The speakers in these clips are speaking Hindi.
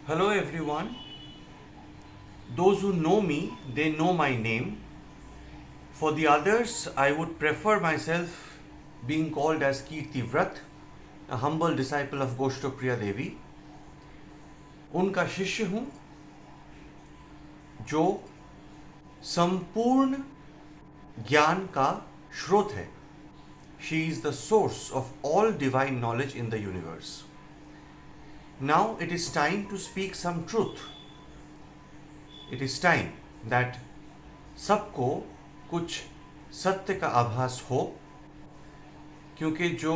Hello everyone. Those who know me, they know my name. For the others, I would prefer myself being called as Kirti Vrat, a humble disciple of Goshtopriya Devi. उनका शिष्य हूँ जो संपूर्ण ज्ञान का स्रोत है. She is the source of all divine knowledge in the universe. Now it is time to speak some truth. It is time that सबको कुछ सत्य का आभास हो, क्योंकि जो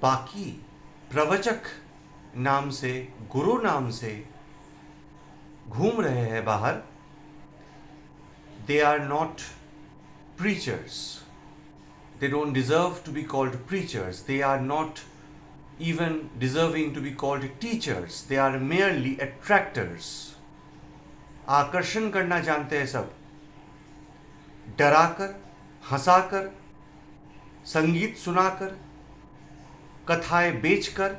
बाकी प्रवचक नाम से, गुरु नाम से घूम रहे हैं बाहर, they are not preachers. They don't deserve to be called preachers. They are not even deserving to be called teachers. They are merely attractors. आकर्षण करना जानते हैं सब. डराकर, हंसाकर, संगीत सुनाकर, कथाएं बेचकर,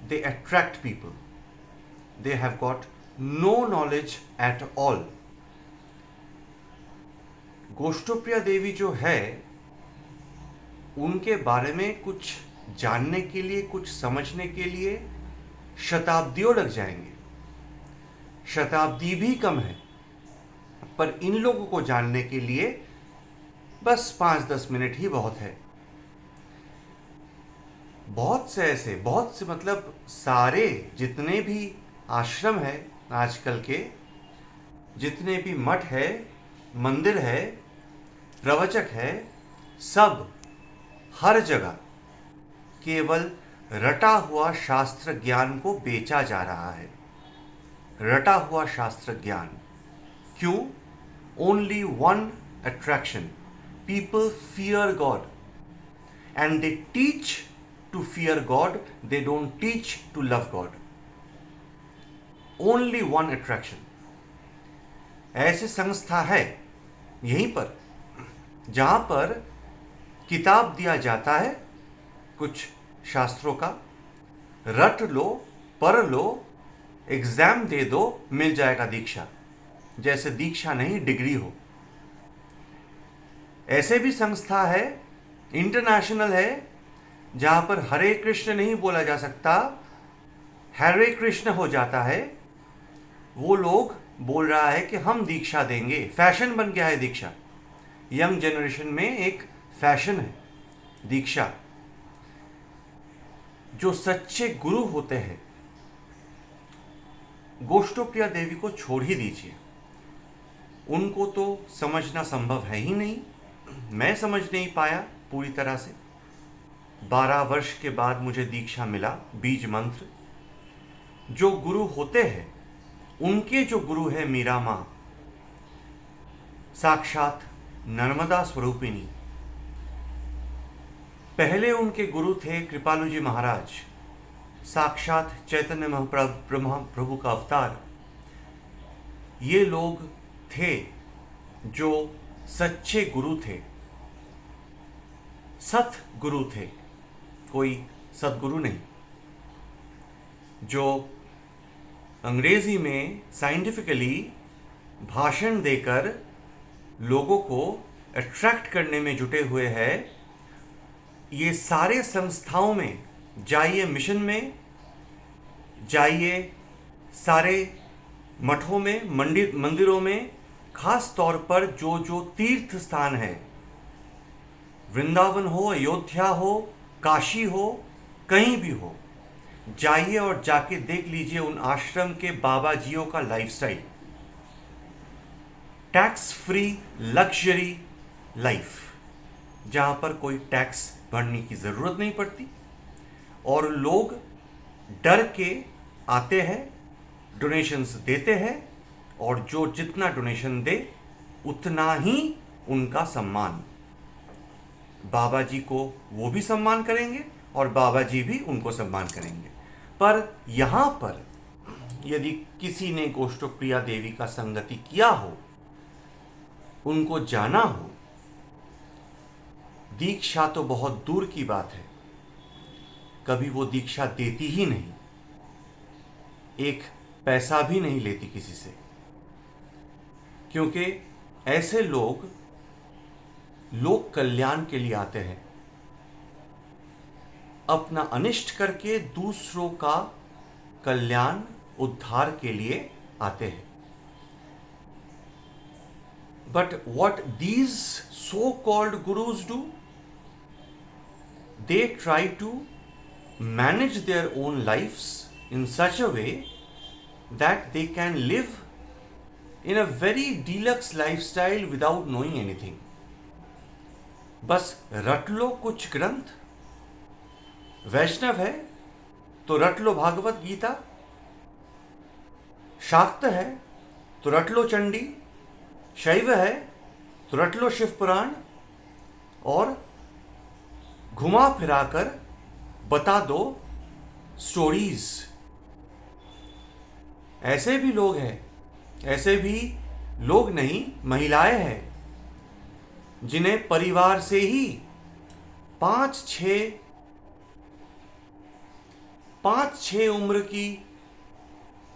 they attract people. They have got no knowledge at all. गोष्ठोप्रिया देवी जो है, उनके बारे में कुछ जानने के लिए, कुछ समझने के लिए शताब्दियों लग जाएंगे. शताब्दी भी कम है, पर इन लोगों को जानने के लिए बस 5-10 मिनट ही बहुत है. बहुत से मतलब सारे जितने भी आश्रम है आजकल के, जितने भी मठ है, मंदिर है, प्रवचक है, सब हर जगह केवल रटा हुआ शास्त्र ज्ञान को बेचा जा रहा है. रटा हुआ शास्त्र ज्ञान. क्यों? Only one attraction. People fear God. And they teach to fear God. They don't teach to love God. Only one attraction. ऐसी संस्था है यहीं पर, जहाँ पर किताब दिया जाता है कुछ शास्त्रों का, रट लो, पढ़ लो, एग्जाम दे दो, मिल जाएगा दीक्षा. जैसे दीक्षा नहीं, डिग्री हो. ऐसे भी संस्था है, इंटरनेशनल है, जहां पर हरे कृष्ण नहीं बोला जा सकता, हरे कृष्ण हो जाता है. वो लोग बोल रहा है कि हम दीक्षा देंगे. फैशन बन गया है दीक्षा. यंग जनरेशन में एक फैशन है दीक्षा. जो सच्चे गुरु होते हैं, गोष्ठोप्रिया देवी को छोड़ ही दीजिए. उनको तो समझना संभव है ही नहीं. मैं समझ नहीं पाया पूरी तरह से. 12 वर्ष के बाद मुझे दीक्षा मिला, बीज मंत्र. जो गुरु होते हैं, उनके जो गुरु है मीरा माँ, साक्षात नर्मदा स्वरूपिणी. पहले उनके गुरु थे कृपालु जी महाराज, साक्षात चैतन्य महाप्रभु का अवतार. ये लोग थे जो सच्चे गुरु थे, सत गुरु थे, कोई सदगुरु नहीं. जो अंग्रेजी में साइंटिफिकली भाषण देकर लोगों को अट्रैक्ट करने में जुटे हुए हैं. ये सारे संस्थाओं में जाइए, मिशन में जाइए, सारे मठों में, मंदिरों में, खास तौर पर जो जो तीर्थ स्थान है, वृंदावन हो, अयोध्या हो, काशी हो, कहीं भी हो, जाइए और जाके देख लीजिए उन आश्रम के बाबा जियों का lifestyle. Tax free luxury life, जहां पर कोई टैक्स भरने की जरूरत नहीं पड़ती, और लोग डर के आते हैं, डोनेशंस देते हैं, और जो जितना डोनेशन दे उतना ही उनका सम्मान. बाबा जी को वो भी सम्मान करेंगे और बाबा जी भी उनको सम्मान करेंगे. पर यहाँ पर यदि किसी ने गोष्ठोप्रिया देवी का संगति किया हो, उनको जाना हो, दीक्षा तो बहुत दूर की बात है, कभी वो दीक्षा देती ही नहीं. एक पैसा भी नहीं लेती किसी से, क्योंकि ऐसे लोग लोक कल्याण के लिए आते हैं, अपना अनिष्ट करके दूसरों का कल्याण उद्धार के लिए आते हैं. But what these so-called gurus do, they try to manage their own lives in such a way that they can live in a very deluxe lifestyle without knowing anything. बस रट लो कुछ ग्रंथ, वैष्णव है तो रट लो भागवत गीता, शाक्त है तो रट लो चंडी, शैव है तो रट लो शिव पुराण, और घुमा फिराकर बता दो स्टोरीज. ऐसे भी लोग हैं, ऐसे भी लोग नहीं, महिलाएं हैं जिन्हें परिवार से ही 5-6 उम्र की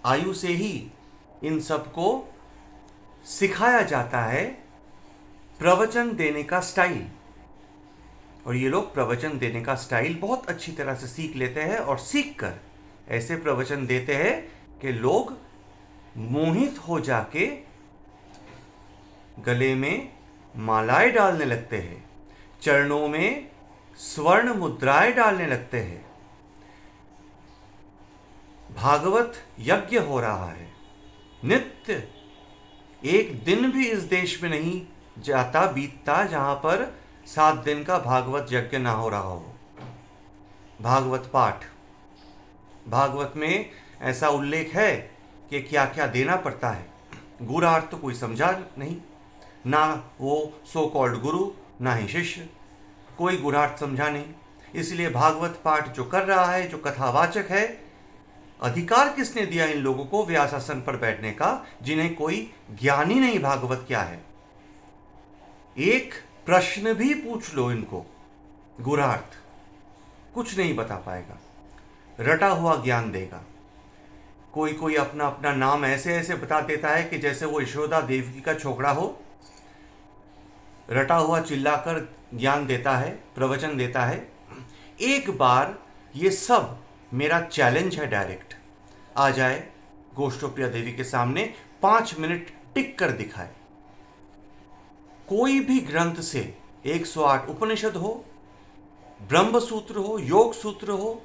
आयु से ही इन सबको सिखाया जाता है प्रवचन देने का स्टाइल. और ये लोग प्रवचन देने का स्टाइल बहुत अच्छी तरह से सीख लेते हैं और सीखकर ऐसे प्रवचन देते हैं कि लोग मोहित हो जाके गले में मालाएं डालने लगते हैं, चरणों में स्वर्ण मुद्राएं डालने लगते हैं. भागवत यज्ञ हो रहा है नित्य. एक दिन भी इस देश में नहीं जाता बीतता जहां पर 7 दिन का भागवत यज्ञ ना हो रहा हो. भागवत पाठ, भागवत में ऐसा उल्लेख है कि क्या क्या देना पड़ता है. गुरार्थ तो कोई समझा नहीं, ना वो सो कॉल्ड गुरु ना ही शिष्य, कोई गुरार्थ समझा नहीं. इसलिए भागवत पाठ जो कर रहा है, जो कथावाचक है, अधिकार किसने दिया इन लोगों को व्यासासन पर बैठने का, जिन्हें कोई ज्ञान ही नहीं भागवत क्या है. एक प्रश्न भी पूछ लो इनको, गुरार्थ कुछ नहीं बता पाएगा, रटा हुआ ज्ञान देगा. कोई कोई अपना अपना नाम ऐसे ऐसे बता देता है कि जैसे वो यशोदा देवी का छोकरा हो, रटा हुआ चिल्लाकर ज्ञान देता है, प्रवचन देता है. एक बार ये सब मेरा चैलेंज है, डायरेक्ट आ जाए गोष्ठोप्रिया देवी के सामने, 5 मिनट टिक कर दिखाए. कोई भी ग्रंथ से 108 उपनिषद हो, ब्रह्म सूत्र हो, योग सूत्र हो,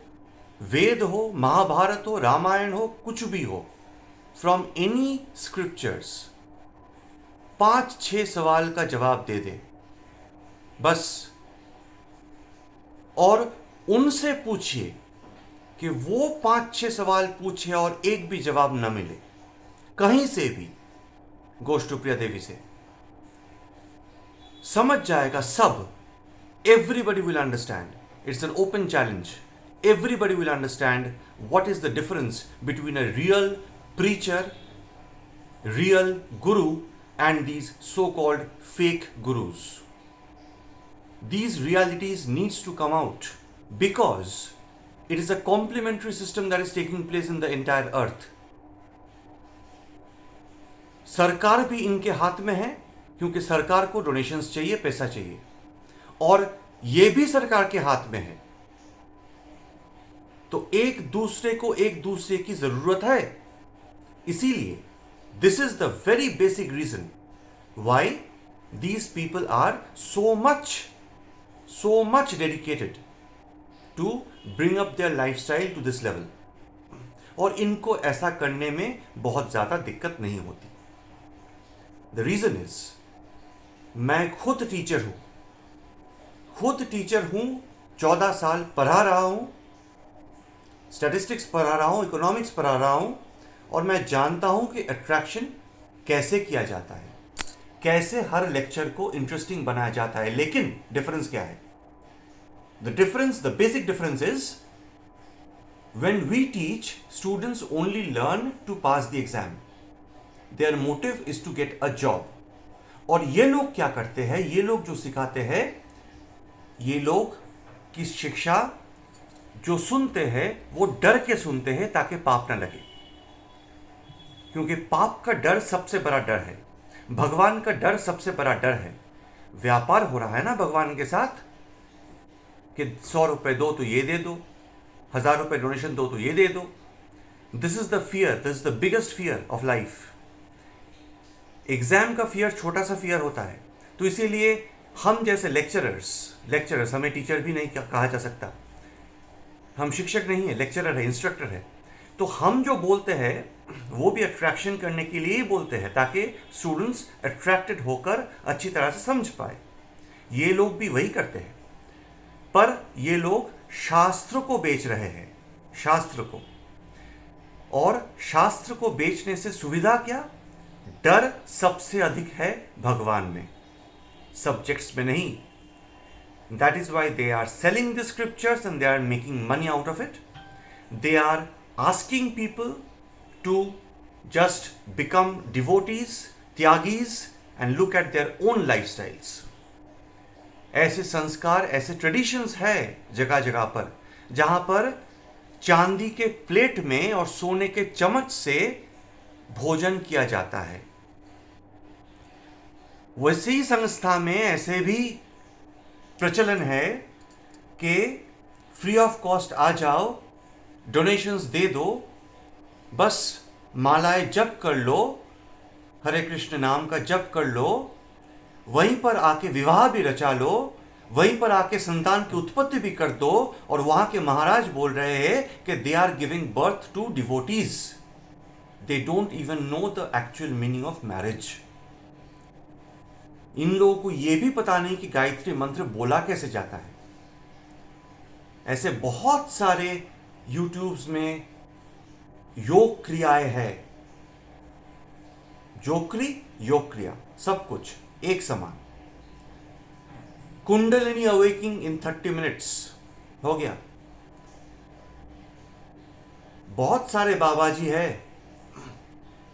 वेद हो, महाभारत हो, रामायण हो, कुछ भी हो, फ्रॉम एनी स्क्रिप्चर्स 5-6 सवाल का जवाब दे दे बस. और उनसे पूछिए कि वो 5-6 सवाल पूछे और एक भी जवाब न मिले कहीं से भी, गोष्ठोप्रिया देवी से, समझ जाएगा सब. Everybody will understand. It's an open challenge. Everybody will understand what is the difference between a real preacher, real guru, and these so-called fake gurus. These realities needs to come out because it is a complementary system that is taking place in the entire earth. सरकार भी इनके हाथ में है, क्योंकि सरकार को डोनेशंस चाहिए, पैसा चाहिए, और ये भी सरकार के हाथ में है. तो एक दूसरे को एक दूसरे की जरूरत है. इसीलिए this is the very basic reason why these people are so much dedicated to bring up their lifestyle to this level. और इनको ऐसा करने में बहुत ज्यादा दिक्कत नहीं होती. द रीजन इज, मैं खुद टीचर हूं, 14 साल पढ़ा रहा हूं, स्टैटिस्टिक्स पढ़ा रहा हूं, इकोनॉमिक्स पढ़ा रहा हूं, और मैं जानता हूं कि अट्रैक्शन कैसे किया जाता है, कैसे हर लेक्चर को इंटरेस्टिंग बनाया जाता है. लेकिन डिफरेंस क्या है? The basic difference is, when we teach, students only learn to pass the exam. Their motive is to get a job. और ये लोग क्या करते हैं, ये लोग जो सिखाते हैं, ये लोग की शिक्षा जो सुनते हैं वो डर के सुनते हैं ताकि पाप ना लगे. क्योंकि पाप का डर सबसे बड़ा डर है, भगवान का डर सबसे बड़ा डर है। व्यापार हो रहा है ना भगवान के साथ कि 100 रुपए दो तो ये दे दो, 1000 रुपए डोनेशन दो तो ये दे दो। This is the fear, this is the biggest fear of life. Exam का फियर छोटा सा फियर होता है, तो इसीलिए हम जैसे लेक्चरर्स, हमें टीचर भी नहीं कहा जा सकता, हम शिक्षक नहीं है, लेक्चरर है, इंस्ट्रक्टर है। तो हम जो बोलते हैं वो भी अट्रैक्शन करने के लिए ही बोलते हैं, ताकि स्टूडेंट्स अट्रैक्टेड होकर अच्छी तरह से समझ पाए। ये लोग भी वही करते हैं, पर ये लोग शास्त्र को बेच रहे हैं, शास्त्र को। और शास्त्र को बेचने से सुविधा क्या? डर सबसे अधिक है भगवान में, सब्जेक्ट्स में नहीं। That is why they are selling the scriptures and they are making money out of it. They are asking people to just become devotees, tyagis, and look at their own lifestyles. ऐसे संस्कार, ऐसे ट्रेडिशंस है जगह जगह पर, जहां पर चांदी के प्लेट में और सोने के चम्मच से भोजन किया जाता है। वैसे ही संस्था में ऐसे भी प्रचलन है कि फ्री ऑफ कॉस्ट आ जाओ, डोनेशंस दे दो, बस मालाएं जप कर लो, हरे कृष्ण नाम का जप कर लो, वहीं पर आके विवाह भी रचा लो, वहीं पर आके संतान की उत्पत्ति भी कर दो। और वहां के महाराज बोल रहे हैं कि they are giving birth to devotees, they don't even know the actual meaning of marriage. इन लोगों को यह भी पता नहीं कि गायत्री मंत्र बोला कैसे जाता है। ऐसे बहुत सारे यूट्यूब्स में योग क्रियाएं हैं, जोक्री योग क्रिया, सब कुछ एक समान। कुंडलिनी अवेकिंग इन 30 मिनट्स हो गया। बहुत सारे बाबा जी है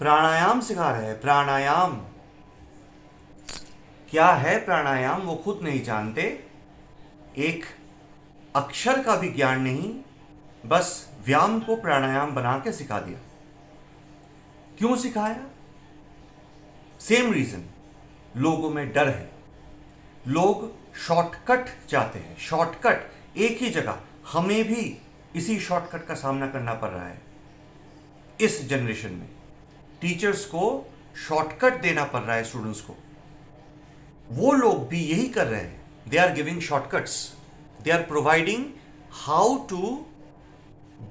प्राणायाम सिखा रहे हैं। प्राणायाम क्या है? प्राणायाम वो खुद नहीं जानते, एक अक्षर का भी ज्ञान नहीं, बस व्यायाम को प्राणायाम बना के सिखा दिया। क्यों सिखाया? सेम रीजन, लोगों में डर है, लोग शॉर्टकट चाहते हैं। शॉर्टकट एक ही जगह, हमें भी इसी शॉर्टकट का सामना करना पड़ रहा है इस जनरेशन में। टीचर्स को शॉर्टकट देना पड़ रहा है स्टूडेंट्स को। वो लोग भी यही कर रहे हैं। They are giving shortcuts, they are providing how to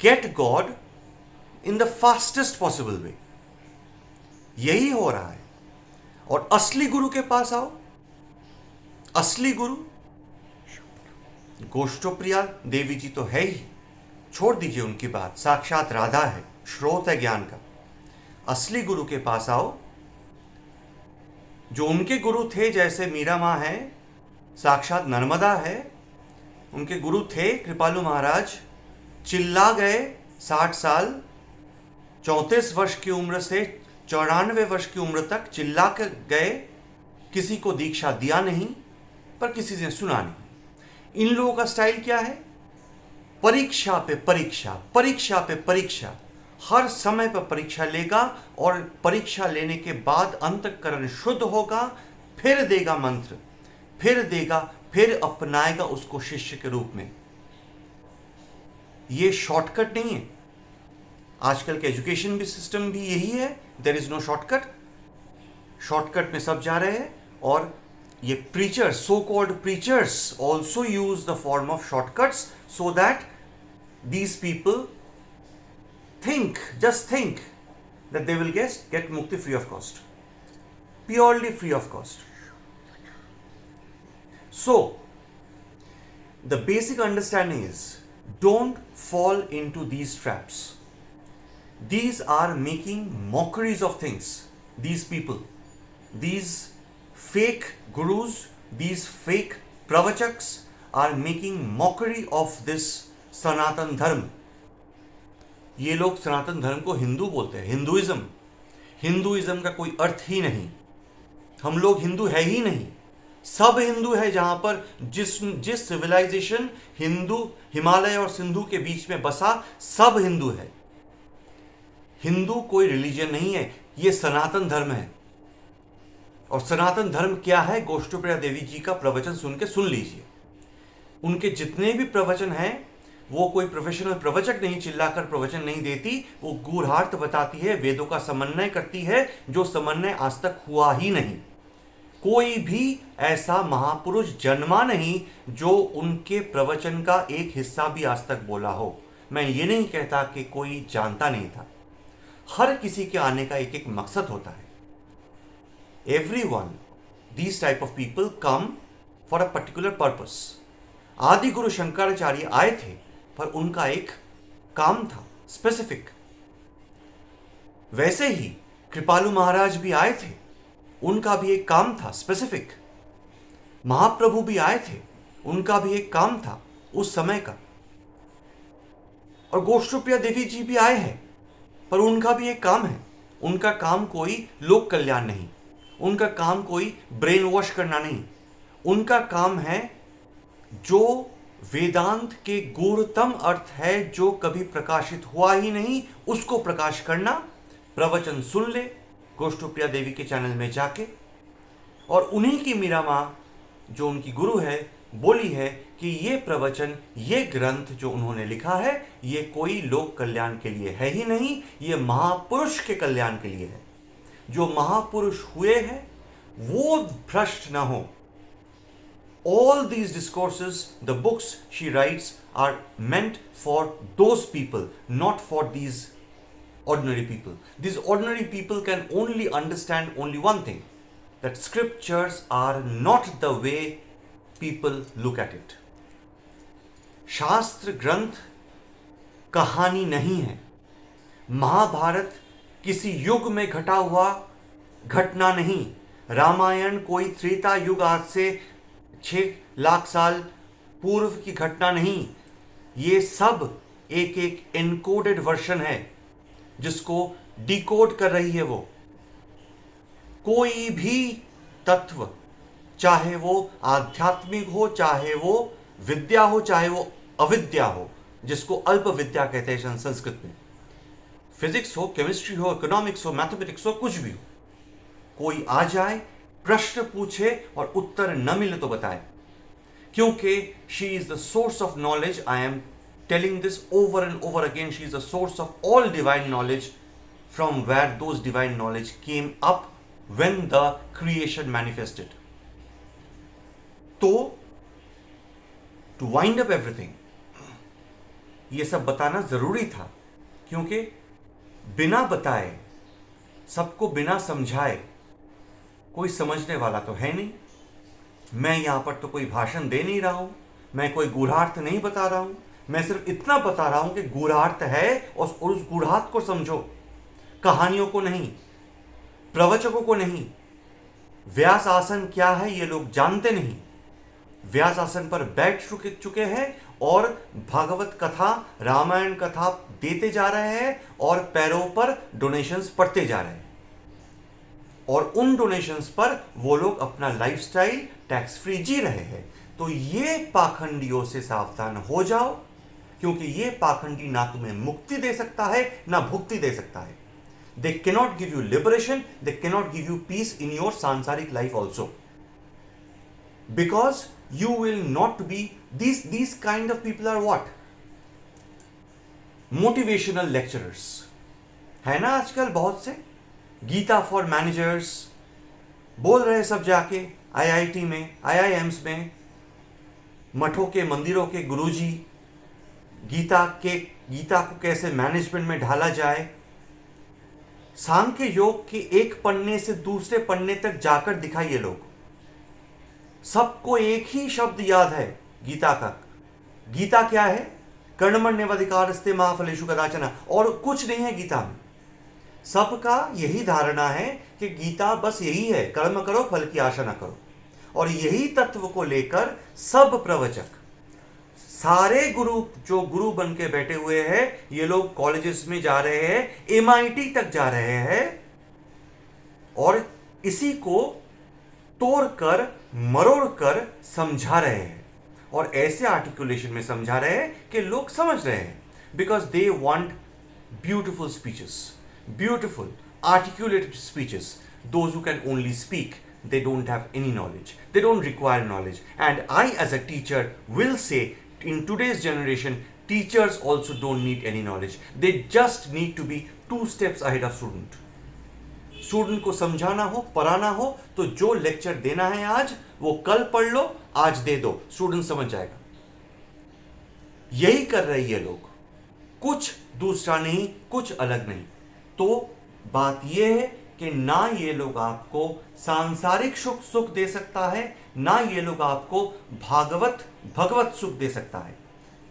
get God in the fastest possible way. यही हो रहा है। और असली गुरु के पास आओ, असली गुरु गोष्ठोप्रिया देवी जी तो है ही, छोड़ दीजिए उनकी बात, साक्षात राधा है, स्रोत है ज्ञान का। असली गुरु के पास आओ, जो उनके गुरु थे, जैसे मीरा माँ है, साक्षात नर्मदा है, उनके गुरु थे कृपालु महाराज, चिल्ला गए 60 साल, 34 वर्ष की उम्र से 94 वर्ष की उम्र तक चिल्ला कर गए, किसी को दीक्षा दिया नहीं, पर किसी ने सुना नहीं। इन लोगों का स्टाइल क्या है? परीक्षा पे परीक्षा, परीक्षा पे परीक्षा, हर समय पर परीक्षा लेगा और परीक्षा लेने के बाद अंतःकरण शुद्ध होगा, फिर देगा मंत्र, फिर देगा, फिर अपनाएगा उसको शिष्य के रूप में। ये शॉर्टकट नहीं है। आजकल के एजुकेशन भी सिस्टम भी यही है, there is no shortcut. Shortcut में सब जा रहे हैं। और ये preachers, so called preachers also use the form of shortcuts so that these people just think that they will get mukti free of cost, purely free of cost. So the basic understanding is, don't fall into these traps. These are making mockeries of things. These people, these fake gurus, these fake pravachaks are making mockery of this Sanatan Dharma. ये लोग सनातन धर्म को हिंदू बोलते हैं, हिंदुइज्म। हिंदुइज्म का कोई अर्थ ही नहीं। हम लोग हिंदू है ही नहीं। सब हिंदू है जहां पर जिस सिविलाइजेशन हिंदू हिमालय और सिंधु के बीच में बसा, सब हिंदू है। हिंदू कोई रिलीजन नहीं है, ये सनातन धर्म है। और सनातन धर्म क्या है, गोष्ठप्रिया देवी जी का प्रवचन सुन लीजिए। उनके जितने भी प्रवचन हैं, वो कोई प्रोफेशनल प्रवचक नहीं, चिल्लाकर प्रवचन नहीं देती, वो गूढ़ार्थ बताती है, वेदों का समन्वय करती है, जो समन्वय आज तक हुआ ही नहीं। कोई भी ऐसा महापुरुष जन्मा नहीं जो उनके प्रवचन का एक हिस्सा भी आज तक बोला हो। मैं ये नहीं कहता कि कोई जानता नहीं था, हर किसी के आने का एक एक मकसद होता है। Everyone, these type of people come for a particular purpose. आदि गुरु शंकराचार्य आए थे, पर उनका एक काम था स्पेसिफिक। वैसे ही कृपालु महाराज भी आए थे, उनका भी एक काम था स्पेसिफिक। महाप्रभु भी आए थे, उनका भी एक काम था उस समय का। और गोष्ठप्रिया देवी जी भी आए हैं, पर उनका भी एक काम है। उनका काम कोई लोक कल्याण नहीं, उनका काम कोई ब्रेन वॉश करना नहीं। उनका काम है जो वेदांत के गूढ़तम अर्थ है, जो कभी प्रकाशित हुआ ही नहीं, उसको प्रकाश करना। प्रवचन सुन ले गोष्ठप्रिया देवी के चैनल में जाके, और उन्हीं की मीरा माँ जो उनकी गुरु है बोली है कि ये प्रवचन, ये ग्रंथ जो उन्होंने लिखा है, ये कोई लोक कल्याण के लिए है ही नहीं, ये महापुरुष के कल्याण के लिए है। जो महापुरुष हुए हैं वो भ्रष्ट ना हो। All these discourses, the books she writes, are meant for those people, not for these ordinary people. These ordinary people can only understand only one thing, that scriptures are not the way people look at it. शास्त्र ग्रंथ कहानी नहीं है। महाभारत किसी युग में घटा हुआ घटना नहीं। रामायण कोई त्रेता युग, आज से 6 लाख साल पूर्व की घटना नहीं। ये सब एक एक एनकोडेड वर्जन है, जिसको डिकोड कर रही है वो। कोई भी तत्व, चाहे वो आध्यात्मिक हो, चाहे वो विद्या हो, चाहे वो अविद्या हो, जिसको अल्प विद्या कहते हैं संस्कृत में, फिजिक्स हो, केमिस्ट्री हो, इकोनॉमिक्स हो, मैथमेटिक्स हो, कुछ भी हो, कोई आ जाए, प्रश्न पूछे और उत्तर न मिले तो बताए, क्योंकि she is the source of knowledge. I am telling this over and over again. She is the source of all divine knowledge, from where those divine knowledge came up when the creation manifested. तो टू वाइंड अप एवरीथिंग, ये सब बताना जरूरी था, क्योंकि बिना बताए, सबको बिना समझाए कोई समझने वाला तो है नहीं। मैं यहां पर तो कोई भाषण दे नहीं रहा हूं, मैं कोई गूढ़ार्थ नहीं बता रहा हूं। मैं सिर्फ इतना बता रहा हूं कि गूढ़ार्थ है, और उस गूढ़ार्थ को समझो, कहानियों को नहीं, प्रवचकों को नहीं। व्यास आसन क्या है ये लोग जानते नहीं। व्यास आसन पर बैठ चुके हैं और भागवत कथा, रामायण कथा देते जा रहे हैं, और पैरों पर डोनेशंस पड़ते जा रहे हैं, और उन डोनेशंस पर वो लोग अपना लाइफस्टाइल टैक्स फ्री जी रहे हैं। तो ये पाखंडियों से सावधान हो जाओ, क्योंकि ये पाखंडी ना तुम्हें मुक्ति दे सकता है, ना भुक्ति दे सकता है। They cannot give you liberation, they cannot give you peace in your सांसारिक life also, because you will not be, these kind of people are what? Motivational lecturers है ना आजकल बहुत से। गीता फॉर मैनेजर्स बोल रहे सब जाके आईआईटी में, आईआईएम्स में, मठों के, मंदिरों के गुरुजी, गीता को कैसे मैनेजमेंट में ढाला जाए। सांख्य योग के एक पन्ने से दूसरे पन्ने तक जाकर दिखाइए लोग। सबको एक ही शब्द याद है गीता का। गीता क्या है? कर्मण्येवाधिकारस्ते मा फलेषु कदाचन, और कुछ नहीं है गीता में। सबका यही धारणा है कि गीता बस यही है, कर्म करो फल की आशा न करो। और यही तत्व को लेकर सब प्रवचक, सारे गुरु जो गुरु बन के बैठे हुए हैं, ये लोग कॉलेजेस में जा रहे हैं, एमआईटी तक जा रहे हैं, और इसी को तोड़कर मरोड़कर समझा रहे हैं, और ऐसे आर्टिकुलेशन में समझा रहे हैं कि लोग समझ रहे हैं, because they want beautiful speeches, beautiful, articulated speeches. Those who can only speak, they don't have any knowledge. They don't require knowledge. And I, as a teacher, will say in today's generation, teachers also don't need any knowledge. They just need to be 2 steps ahead of student. Student को समझाना हो, पढ़ाना हो, तो जो लेक्चर देना है आज, वो कल पढ़ लो, आज दे दो, स्टूडेंट समझ जाएगा. यही कर रहे ये लोग, कुछ दूसरा नहीं, कुछ अलग नहीं. तो बात यह है कि ना ये लोग आपको सांसारिक सुख दे सकता है, ना ये लोग आपको भगवत सुख दे सकता है.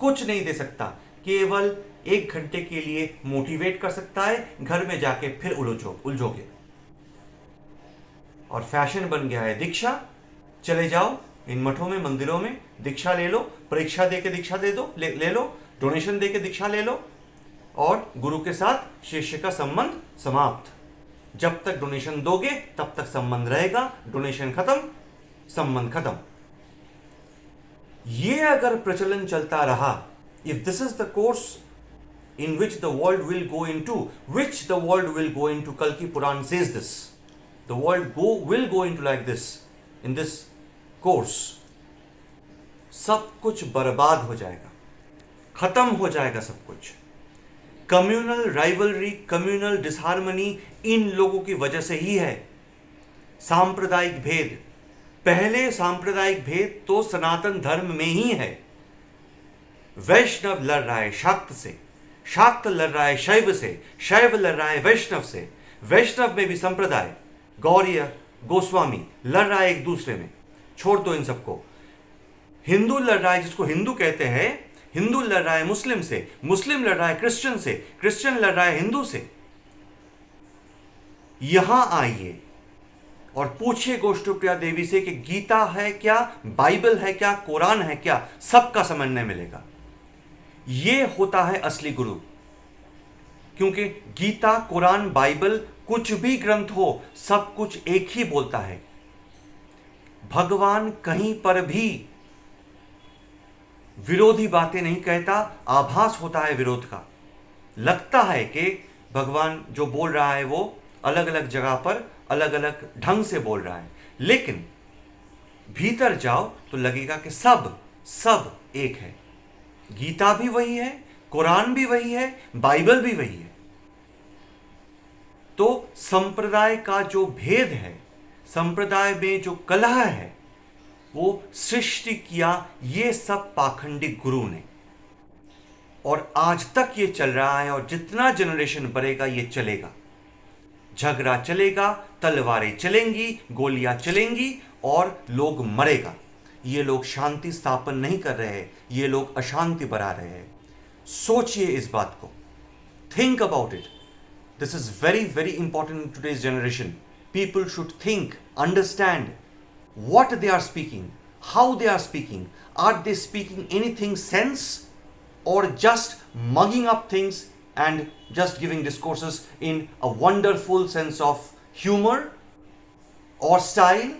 कुछ नहीं दे सकता. केवल 1 घंटे के लिए मोटिवेट कर सकता है, घर में जाके फिर उलझोगे. और फैशन बन गया है दीक्षा. चले जाओ इन मठों में, मंदिरों में, दीक्षा ले लो, परीक्षा दे के दीक्षा ले लो, डोनेशन दे के दीक्षा ले लो, और गुरु के साथ शिष्य का संबंध समाप्त. जब तक डोनेशन दोगे तब तक संबंध रहेगा, डोनेशन खत्म, संबंध खत्म. ये अगर प्रचलन चलता रहा, if this is the course in which the world will go into, Kalki Puran says this, the world will go into like this, in this course, सब कुछ बर्बाद हो जाएगा, खत्म हो जाएगा सब कुछ. कम्युनल राइवलरी, कम्युनल डिसहार्मनी इन लोगों की वजह से ही है. सांप्रदायिक भेद, पहले सांप्रदायिक भेद तो सनातन धर्म में ही है. वैष्णव लड़ रहा है शाक्त से, शाक्त लड़ रहा है शैव से, शैव लड़ रहा है वैष्णव से, वैष्णव में भी संप्रदाय, गौड़ीय, गोस्वामी लड़ रहा है एक दूसरे में. छोड़ दो इन सबको. हिंदू लड़ रहा है, जिसको हिंदू कहते हैं, हिंदू लड़ रहा है मुस्लिम से, मुस्लिम लड़ रहा है क्रिश्चियन से, क्रिश्चियन लड़ रहा है हिंदू से. यहां आइए और पूछिए गोष्ठप्रिया देवी से कि गीता है क्या, बाइबल है क्या, कुरान है क्या, सबका समझने मिलेगा. ये होता है असली गुरु. क्योंकि गीता, कुरान, बाइबल, कुछ भी ग्रंथ हो, सब कुछ एक ही बोलता है. भगवान कहीं पर भी विरोधी बातें नहीं कहता. आभास होता है विरोध का. लगता है कि भगवान जो बोल रहा है वो अलग अलग जगह पर अलग अलग ढंग से बोल रहा है, लेकिन भीतर जाओ तो लगेगा कि सब एक है. गीता भी वही है, कुरान भी वही है, बाइबल भी वही है. तो संप्रदाय का जो भेद है, संप्रदाय में जो कलह है, वो सृष्टि किया ये सब पाखंडी गुरु ने. और आज तक ये चल रहा है, और जितना जनरेशन बढ़ेगा ये चलेगा. झगड़ा चलेगा, तलवारें चलेंगी, गोलियां चलेंगी, और लोग मरेगा. ये लोग शांति स्थापन नहीं कर रहे हैं, ये लोग अशांति बढ़ा रहे हैं. सोचिए इस बात को. Think about it. This is very very important in today's generation. People should think, understand what they are speaking, how they are speaking. Are they speaking anything sense, or just mugging up things and just giving discourses in a wonderful sense of humor or style?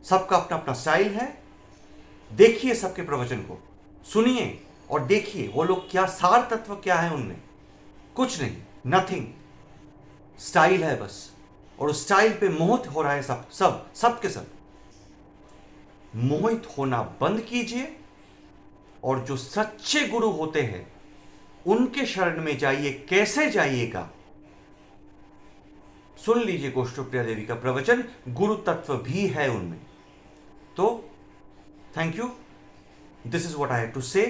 सबका अपना अपना स्टाइल है. देखिए सबके प्रवचन को, सुनिए और देखिए वो लोग क्या, सार तत्व क्या है उनमें. कुछ नहीं, नथिंग. स्टाइल है बस, और उस स्टाइल पे मोहित हो रहा है सब के सब. मोहित होना बंद कीजिए, और जो सच्चे गुरु होते हैं उनके शरण में जाइए. कैसे जाइएगा? सुन लीजिए गोष्ठप्रिया देवी का प्रवचन, गुरु तत्व भी है उनमें. तो thank you. This is what I have to say.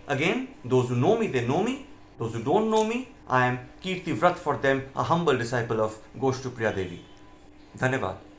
Again, those who know me, they know me. Those who don't know me, I am Kirti Vrat for them, a humble disciple of Goshtupriya Devi. धन्यवाद.